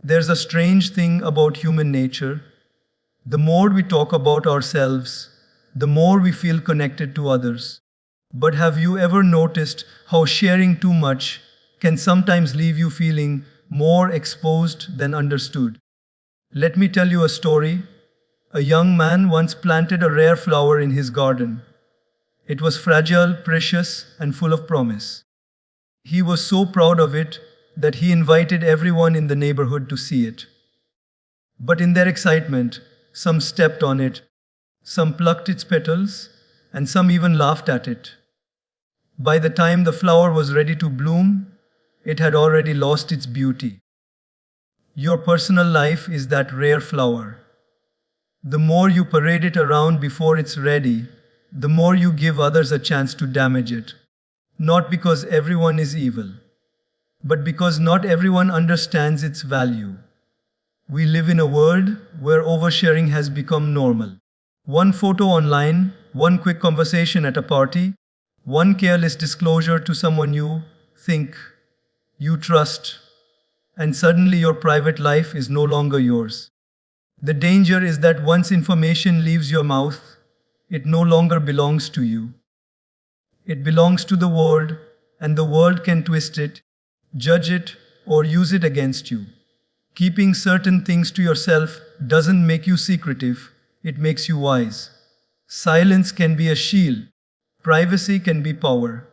There's a strange thing about human nature. The more we talk about ourselves, the more we feel connected to others. But have you ever noticed how sharing too much can sometimes leave you feeling more exposed than understood? Let me tell you a story. A young man once planted a rare flower in his garden. It was fragile, precious, and full of promise. He was so proud of it that he invited everyone in the neighborhood to see it. But in their excitement, some stepped on it, some plucked its petals, and some even laughed at it. By the time the flower was ready to bloom, it had already lost its beauty. Your personal life is that rare flower. The more you parade it around before it's ready, the more you give others a chance to damage it. Not because everyone is evil, but because not everyone understands its value. We live in a world where oversharing has become normal. One photo online, one quick conversation at a party, one careless disclosure to someone you think, you trust, and suddenly your private life is no longer yours. The danger is that once information leaves your mouth, it no longer belongs to you. It belongs to the world, and the world can twist it, judge it, or use it against you. Keeping certain things to yourself doesn't make you secretive, it makes you wise. Silence can be a shield. Privacy can be power.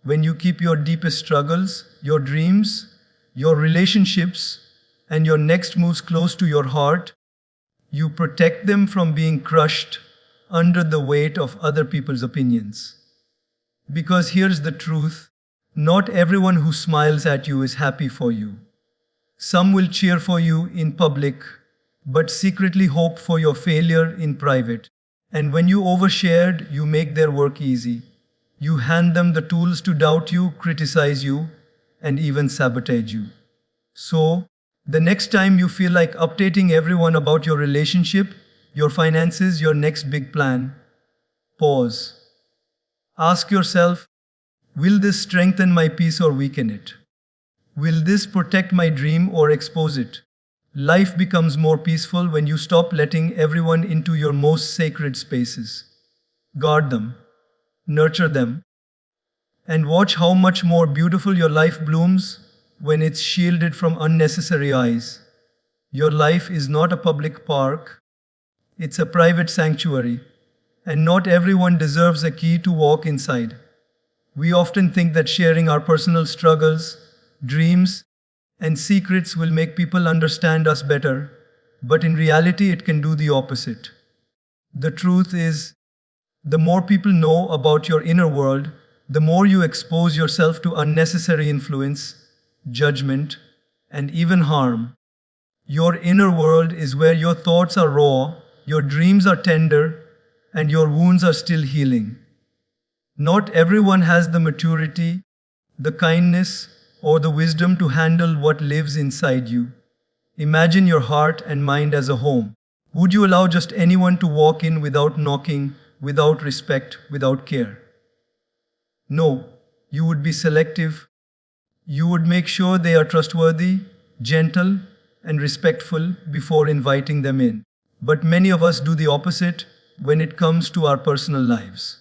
When you keep your deepest struggles, your dreams, your relationships, and your next moves close to your heart, you protect them from being crushed under the weight of other people's opinions. Because here's the truth, not everyone who smiles at you is happy for you. Some will cheer for you in public, but secretly hope for your failure in private. And when you overshared, you make their work easy. You hand them the tools to doubt you, criticize you, and even sabotage you. So, the next time you feel like updating everyone about your relationship, your finances, your next big plan, pause. Ask yourself, will this strengthen my peace or weaken it? Will this protect my dream or expose it? Life becomes more peaceful when you stop letting everyone into your most sacred spaces. Guard them, nurture them, and watch how much more beautiful your life blooms when it's shielded from unnecessary eyes. Your life is not a public park, it's a private sanctuary, and not everyone deserves a key to walk inside. We often think that sharing our personal struggles, dreams, and secrets will make people understand us better, but in reality it can do the opposite. The truth is, the more people know about your inner world, the more you expose yourself to unnecessary influence, judgment, and even harm. Your inner world is where your thoughts are raw, your dreams are tender, and your wounds are still healing. Not everyone has the maturity, the kindness, or the wisdom to handle what lives inside you. Imagine your heart and mind as a home. Would you allow just anyone to walk in without knocking, without respect, without care? No, you would be selective. You would make sure they are trustworthy, gentle, and respectful before inviting them in. But many of us do the opposite when it comes to our personal lives.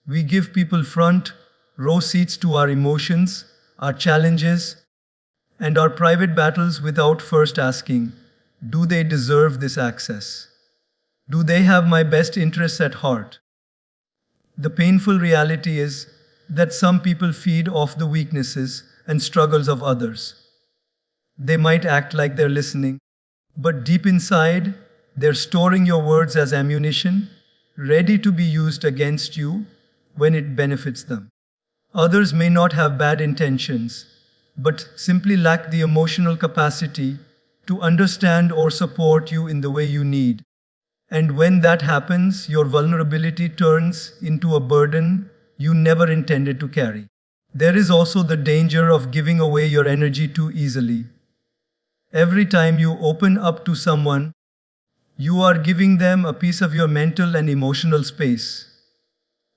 We give people front row seats to our emotions, our challenges, and our private battles without first asking, do they deserve this access? Do they have my best interests at heart? The painful reality is that some people feed off the weaknesses and struggles of others. They might act like they're listening, but deep inside, they're storing your words as ammunition, ready to be used against you when it benefits them. Others may not have bad intentions, but simply lack the emotional capacity to understand or support you in the way you need. And when that happens, your vulnerability turns into a burden you never intended to carry. There is also the danger of giving away your energy too easily. Every time you open up to someone, you are giving them a piece of your mental and emotional space.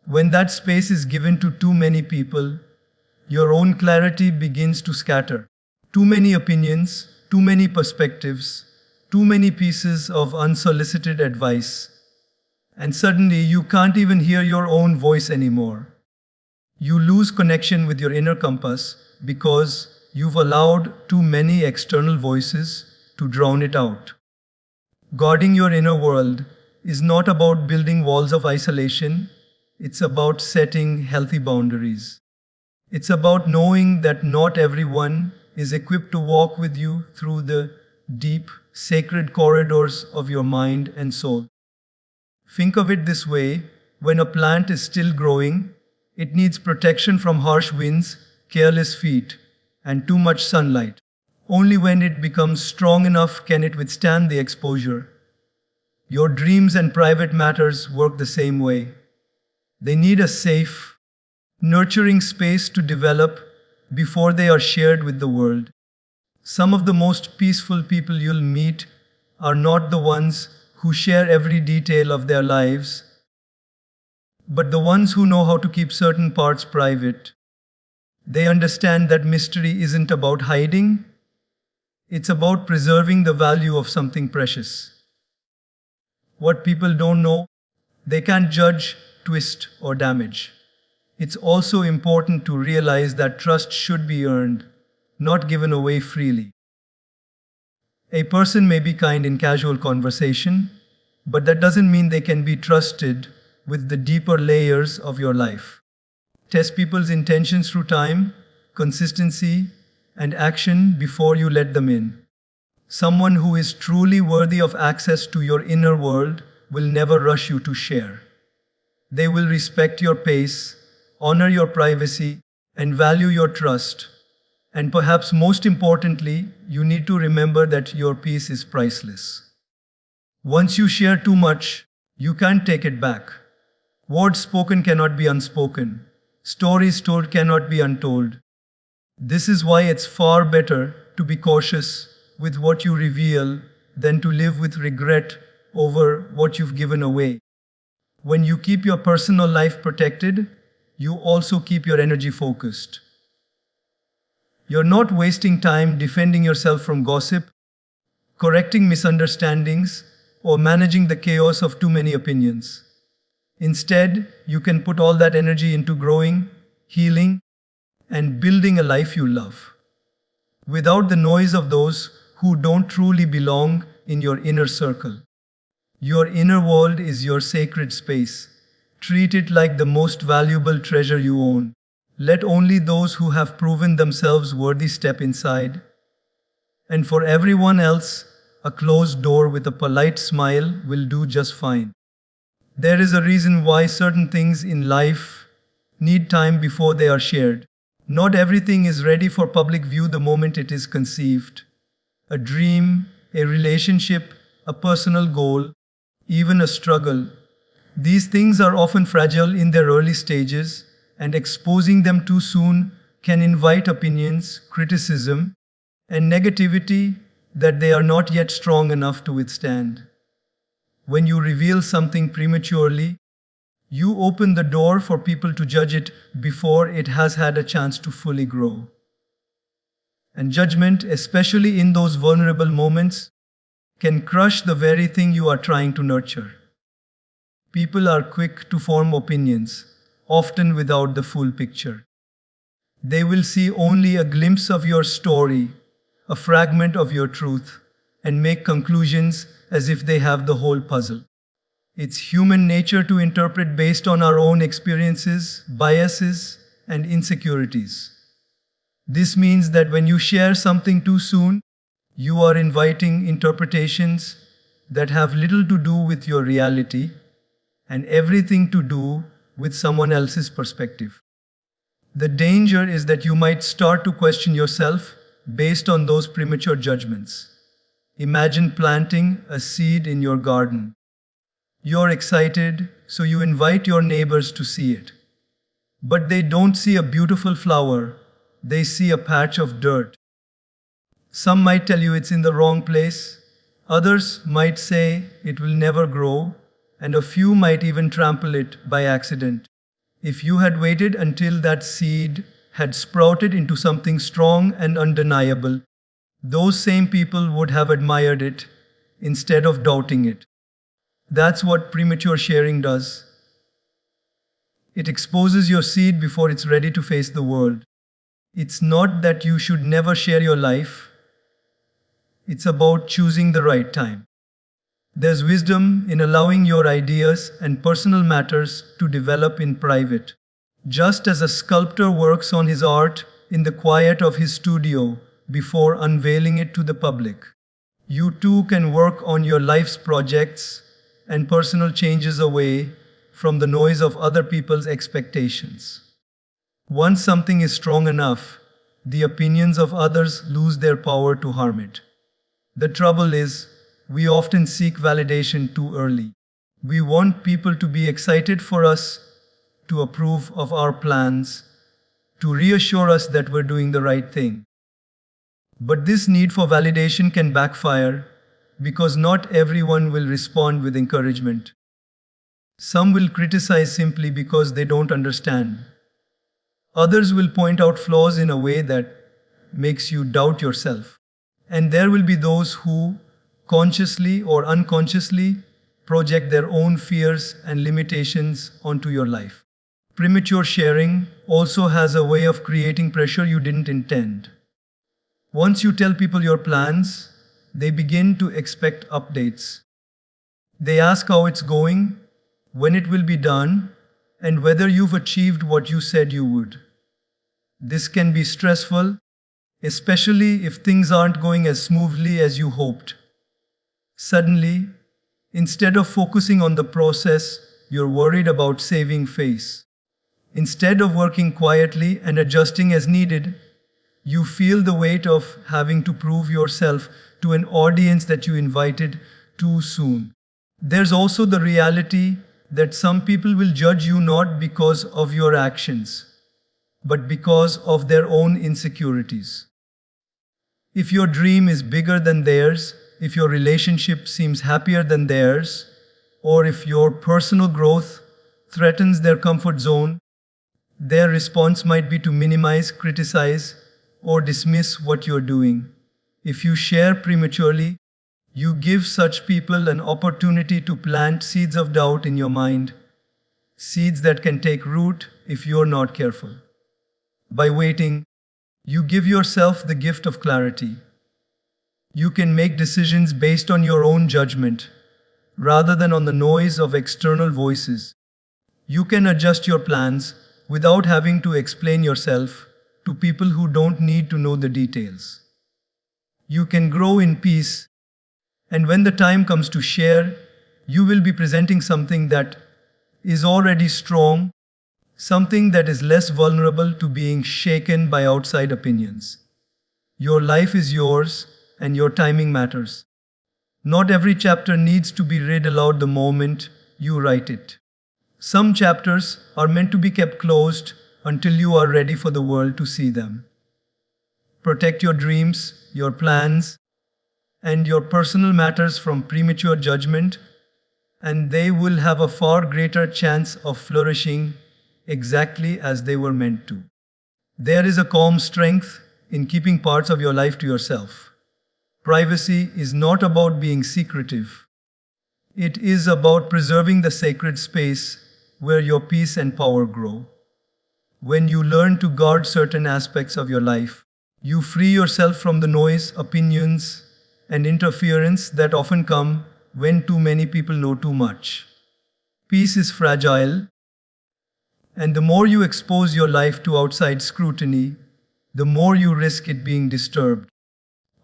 When that space is given to too many people, your own clarity begins to scatter. Too many opinions, too many perspectives, too many pieces of unsolicited advice, and suddenly you can't even hear your own voice anymore. You lose connection with your inner compass because you've allowed too many external voices to drown it out. Guarding your inner world is not about building walls of isolation, it's about setting healthy boundaries. It's about knowing that not everyone is equipped to walk with you through the deep, sacred corridors of your mind and soul. Think of it this way: when a plant is still growing, it needs protection from harsh winds, careless feet, and too much sunlight. Only when it becomes strong enough can it withstand the exposure. Your dreams and private matters work the same way. They need a safe, nurturing space to develop before they are shared with the world. Some of the most peaceful people you'll meet are not the ones who share every detail of their lives, but the ones who know how to keep certain parts private. They understand that mystery isn't about hiding, it's about preserving the value of something precious. What people don't know, they can't judge, twist, or damage. It's also important to realize that trust should be earned, not given away freely. A person may be kind in casual conversation, but that doesn't mean they can be trusted with the deeper layers of your life. Test people's intentions through time, consistency, and action before you let them in. Someone who is truly worthy of access to your inner world will never rush you to share. They will respect your pace, honor your privacy, and value your trust. And perhaps most importantly, you need to remember that your peace is priceless. Once you share too much, you can't take it back. Words spoken cannot be unspoken. Stories told cannot be untold. This is why it's far better to be cautious with what you reveal than to live with regret over what you've given away. When you keep your personal life protected, you also keep your energy focused. You're not wasting time defending yourself from gossip, correcting misunderstandings, or managing the chaos of too many opinions. Instead, you can put all that energy into growing, healing, and building a life you love, without the noise of those who don't truly belong in your inner circle. Your inner world is your sacred space. Treat it like the most valuable treasure you own. Let only those who have proven themselves worthy step inside. And for everyone else, a closed door with a polite smile will do just fine. There is a reason why certain things in life need time before they are shared. Not everything is ready for public view the moment it is conceived. A dream, a relationship, a personal goal, even a struggle. These things are often fragile in their early stages, and exposing them too soon can invite opinions, criticism, and negativity that they are not yet strong enough to withstand. When you reveal something prematurely, you open the door for people to judge it before it has had a chance to fully grow. And judgment, especially in those vulnerable moments, can crush the very thing you are trying to nurture. People are quick to form opinions, often without the full picture. They will see only a glimpse of your story, a fragment of your truth, and make conclusions as if they have the whole puzzle. It's human nature to interpret based on our own experiences, biases, and insecurities. This means that when you share something too soon, you are inviting interpretations that have little to do with your reality and everything to do with someone else's perspective. The danger is that you might start to question yourself based on those premature judgments. Imagine planting a seed in your garden. You're excited, so you invite your neighbors to see it. But they don't see a beautiful flower, they see a patch of dirt. Some might tell you it's in the wrong place, others might say it will never grow, and a few might even trample it by accident. If you had waited until that seed had sprouted into something strong and undeniable, those same people would have admired it instead of doubting it. That's what premature sharing does. It exposes your seed before it's ready to face the world. It's not that you should never share your life. It's about choosing the right time. There's wisdom in allowing your ideas and personal matters to develop in private. Just as a sculptor works on his art in the quiet of his studio before unveiling it to the public, you too can work on your life's projects and personal changes away from the noise of other people's expectations. Once something is strong enough, the opinions of others lose their power to harm it. The trouble is, we often seek validation too early. We want people to be excited for us, to approve of our plans, to reassure us that we're doing the right thing. But this need for validation can backfire because not everyone will respond with encouragement. Some will criticize simply because they don't understand. Others will point out flaws in a way that makes you doubt yourself. And there will be those who, consciously or unconsciously, project their own fears and limitations onto your life. Premature sharing also has a way of creating pressure you didn't intend. Once you tell people your plans, they begin to expect updates. They ask how it's going, when it will be done, and whether you've achieved what you said you would. This can be stressful, especially if things aren't going as smoothly as you hoped. Suddenly, instead of focusing on the process, you're worried about saving face. Instead of working quietly and adjusting as needed, you feel the weight of having to prove yourself to an audience that you invited too soon. There's also the reality that some people will judge you not because of your actions, but because of their own insecurities. If your dream is bigger than theirs, if your relationship seems happier than theirs, or if your personal growth threatens their comfort zone, their response might be to minimize, criticize, or dismiss what you're doing. If you share prematurely, you give such people an opportunity to plant seeds of doubt in your mind, seeds that can take root if you're not careful. By waiting, you give yourself the gift of clarity. You can make decisions based on your own judgment, rather than on the noise of external voices. You can adjust your plans without having to explain yourself to people who don't need to know the details. You can grow in peace, and when the time comes to share, you will be presenting something that is already strong, something that is less vulnerable to being shaken by outside opinions. Your life is yours, and your timing matters. Not every chapter needs to be read aloud the moment you write it. Some chapters are meant to be kept closed until you are ready for the world to see them. Protect your dreams, your plans, and your personal matters from premature judgment, and they will have a far greater chance of flourishing exactly as they were meant to. There is a calm strength in keeping parts of your life to yourself. Privacy is not about being secretive. It is about preserving the sacred space where your peace and power grow. When you learn to guard certain aspects of your life, you free yourself from the noise, opinions, and interference that often come when too many people know too much. Peace is fragile, and the more you expose your life to outside scrutiny, the more you risk it being disturbed.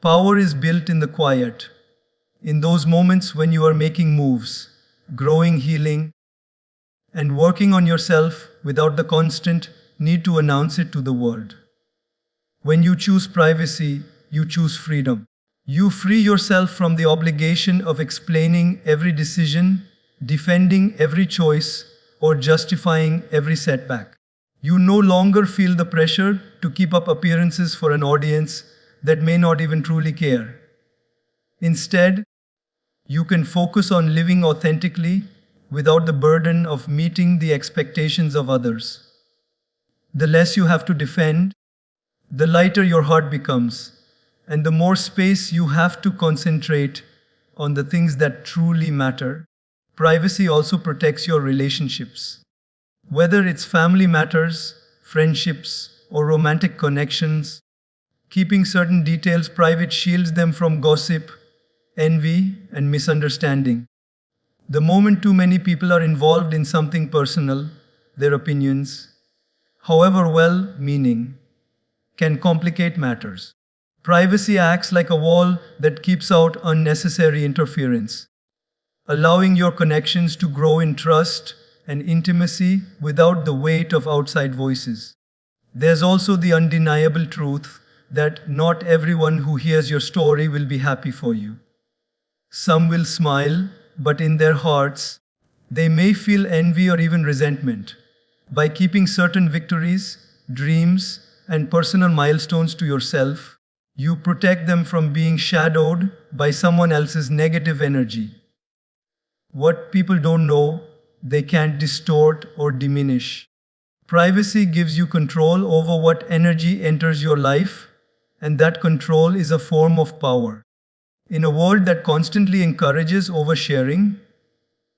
Power is built in the quiet, in those moments when you are making moves, growing, healing, and working on yourself without the constant need to announce it to the world. When you choose privacy, you choose freedom. You free yourself from the obligation of explaining every decision, defending every choice, or justifying every setback. You no longer feel the pressure to keep up appearances for an audience that may not even truly care. Instead, you can focus on living authentically without the burden of meeting the expectations of others. The less you have to defend, the lighter your heart becomes, And the more space you have to concentrate on the things that truly matter, privacy also protects your relationships. Whether it's family matters, friendships, or romantic connections, keeping certain details private shields them from gossip, envy, and misunderstanding. The moment too many people are involved in something personal, their opinions, however well-meaning, can complicate matters. Privacy acts like a wall that keeps out unnecessary interference, allowing your connections to grow in trust and intimacy without the weight of outside voices. There's also the undeniable truth that not everyone who hears your story will be happy for you. Some will smile, but in their hearts, they may feel envy or even resentment. By keeping certain victories, dreams, and personal milestones to yourself, you protect them from being shadowed by someone else's negative energy. What people don't know, they can't distort or diminish. Privacy gives you control over what energy enters your life, and that control is a form of power. In a world that constantly encourages oversharing,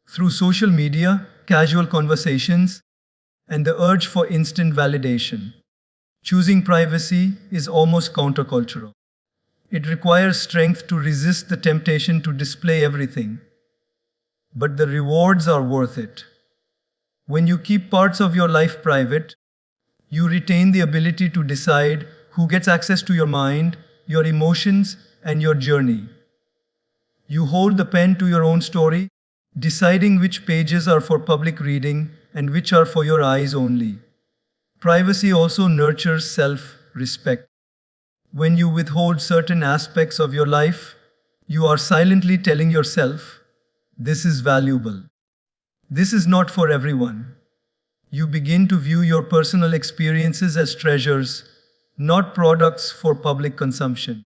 through social media, casual conversations, and the urge for instant validation, choosing privacy is almost countercultural. It requires strength to resist the temptation to display everything, but the rewards are worth it. When you keep parts of your life private, you retain the ability to decide who gets access to your mind, your emotions, and your journey. You hold the pen to your own story, deciding which pages are for public reading and which are for your eyes only. Privacy also nurtures self-respect. When you withhold certain aspects of your life, you are silently telling yourself, "This is valuable. This is not for everyone." You begin to view your personal experiences as treasures, not products for public consumption.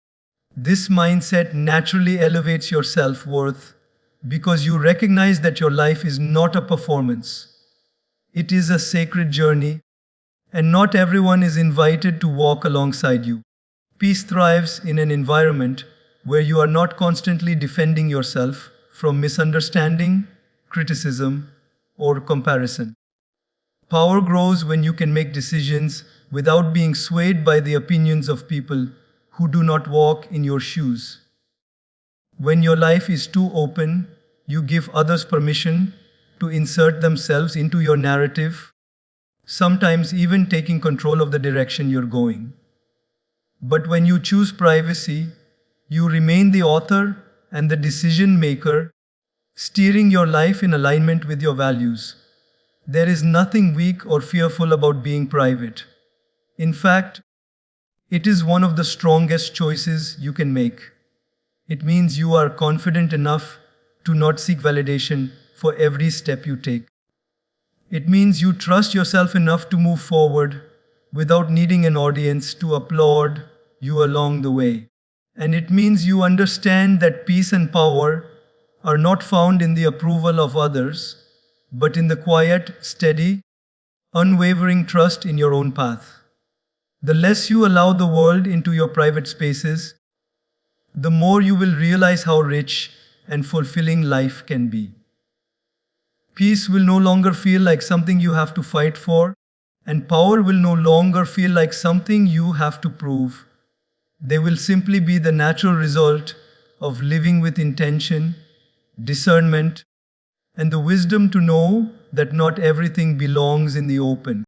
This mindset naturally elevates your self-worth because you recognize that your life is not a performance. It is a sacred journey, and not everyone is invited to walk alongside you. Peace thrives in an environment where you are not constantly defending yourself from misunderstanding, criticism, or comparison. Power grows when you can make decisions without being swayed by the opinions of people who do not walk in your shoes. When your life is too open, you give others permission to insert themselves into your narrative, sometimes even taking control of the direction you're going. But when you choose privacy, you remain the author and the decision maker, steering your life in alignment with your values. There is nothing weak or fearful about being private. In fact, it is one of the strongest choices you can make. It means you are confident enough to not seek validation for every step you take. It means you trust yourself enough to move forward without needing an audience to applaud you along the way. And it means you understand that peace and power are not found in the approval of others, but in the quiet, steady, unwavering trust in your own path. The less you allow the world into your private spaces, the more you will realize how rich and fulfilling life can be. Peace will no longer feel like something you have to fight for, and power will no longer feel like something you have to prove. They will simply be the natural result of living with intention, discernment, and the wisdom to know that not everything belongs in the open.